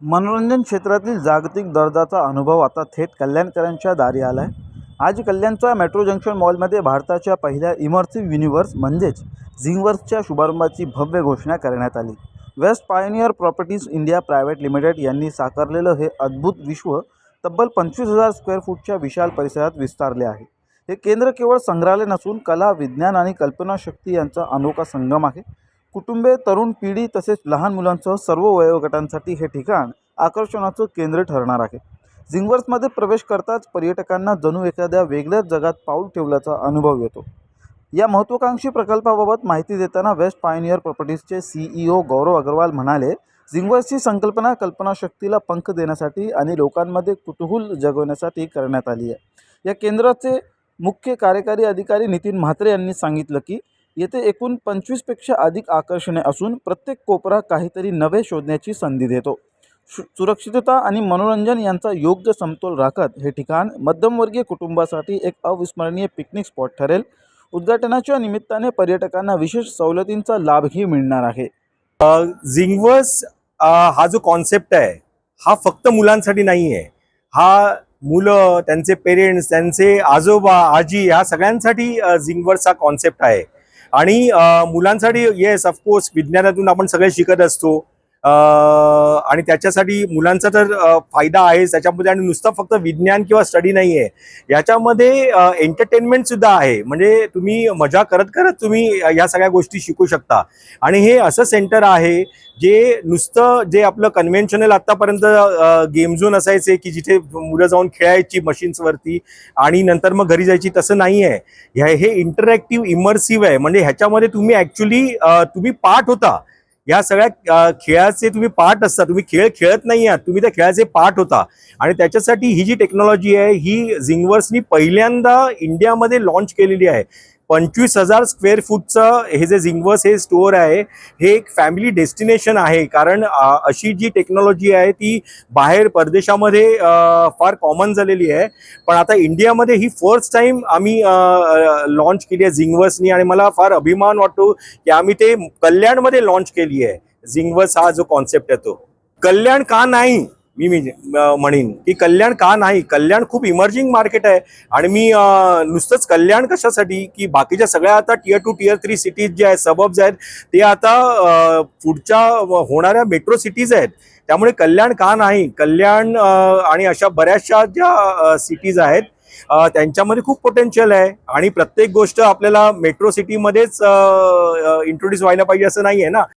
मनोरंजन क्षेत्रातील जागतिक दर्जाचा अनुभव आता थेट कल्याणकरांच्या दारी आला आहे। आज कल्याणच्या मेट्रो जंक्शन मॉलमध्ये भारताच्या पहिल्या इमर्सिव्ह युनिव्हर्स म्हणजेच झिंगवर्सच्या शुभारंभाची भव्य घोषणा करण्यात आली। West pioneer properties India private limited यांनी साकारलेलं हे अद्भुत विश्व तब्बल 25,000 स्क्वेअर फूटच्या विशाल परिसरात विस्तारले आहे। हे केंद्र केवळ संग्रहालय नसून कला, विज्ञान आणि कल्पनाशक्ती यांचा अनोखा संगम आहे। कुटुंबे, तरुण पिढी तसेच लहान मुलांसह सर्व वयोगटांसाठी हे ठिकाण आकर्षणाचं केंद्र ठरणार आहे। झिंगवर्समध्ये प्रवेश करताच पर्यटकांना जणू एखाद्या वेगळ्याच जगात पाऊल ठेवल्याचा अनुभव येतो। या महत्त्वाकांक्षी प्रकल्पाबाबत माहिती देताना वेस्ट पायोनियर प्रॉपर्टीजचे CEO गौरव अग्रवाल म्हणाले, झिंगवर्सची संकल्पना कल्पनाशक्तीला पंख देण्यासाठी आणि लोकांमध्ये कुतूहल जगवण्यासाठी करण्यात आली आहे। या केंद्राचे मुख्य कार्यकारी अधिकारी नितीन म्हात्रे यांनी सांगितलं की येथे एकूण 25 पेक्षा अधिक आकर्षणे असून प्रत्येक कोपरा काहीतरी नवे शोधण्याची संधी देतो। सुरक्षितता आणि मनोरंजन यांचा योग्य समतोल राखत हे ठिकाण मध्यमवर्गीय कुटुंबासाठी एक अविस्मरणीय पिकनिक स्पॉट ठरेल। उद्घाटनाच्या निमित्ताने पर्यटकांना विशेष सवलतींचा लाभही मिळणार आहे। झिंगवर्स हा जो कॉन्सेप्ट आहे हा फक्त मुलांसाठी नाही आहे। हा मुलं, त्यांचे पेरेंट्स, त्यांचे आजोबा, आजी ह्या सगळ्यांसाठी झिंगवर्स हा कॉन्सेप्ट आहे। आणि मुलांसाठी येस ऑफकोर्स विज्ञानातून आपण सगळे शिकत असतो आणि त्याच्यासाठी मुलांचा तर फायदा आहेच त्याच्यामध्ये। आणि नुसतं फक्त विज्ञान किंवा स्टडी नाही आहे, याच्यामध्ये एंटरटेनमेंट सुद्धा आहे। म्हणजे तुम्ही मजा करत करत तुम्ही या सगळ्या गोष्टी शिकू शकता। आणि हे असं सेंटर आहे जे नुसतं जे आपलं कन्व्हेन्शनल आतापर्यंत गेम झोन असायचे की जिथे मुलं जाऊन खेळायची मशीन्सवरती आणि नंतर मग घरी जायची, तसं नाही आहे। हे इंटरॅक्टिव्ह इमर्सिव्ह आहे। म्हणजे ह्याच्यामध्ये तुम्ही ॲक्च्युली तुम्ही पार्ट होता, या सगळ्या खेळाचे तुम्ही पार्ट असता। तुम्ही खेळ खेळत नाही आहात, तुम्ही त्या खेळाचे पार्ट होता। आणि त्याच्यासाठी ही जी टेक्नॉलॉजी आहे ही झिंगवर्सनी पहिल्यांदा इंडियामध्ये लॉन्च केलेली आहे। 25,000 स्क्वेअर फूटचं हे जे झिंगवर्स हे स्टोअर आहे हे एक फॅमिली डेस्टिनेशन आहे। कारण अशी जी टेक्नॉलॉजी आहे ती बाहेर परदेशामध्ये फार कॉमन झालेली आहे, पण आता इंडियामध्ये ही फर्स्ट टाइम आम्ही लॉन्च केली आहे झिंगवर्सनी। आणि मला फार अभिमान वाटतो की आम्ही ते कल्याणमध्ये लॉन्च केली आहे। झिंगवर्स हा जो कॉन्सेप्ट आहे तो कल्याण का नाही, मी म्हणेन की कल्याण का नाही। कल्याण खूप इमर्जिंग मार्केट आहे। आणि मी नुसतंच कल्याण कशासाठी की बाकीच्या सगळ्या आता Tier 2 Tier 3 सिटीज जे आहेत, सबब्स आहेत, ते आता पुढच्या होणाऱ्या मेट्रो सिटीज आहेत। त्यामुळे कल्याण का नाही, कल्याण आणि अशा बऱ्याचशा ज्या सिटीज आहेत त्यांच्यामध्ये खूप पोटेन्शियल आहे। आणि प्रत्येक गोष्ट आपल्याला मेट्रो सिटीमध्येच इंट्रोड्यूस व्हायला पाहिजे असं नाही आहे ना।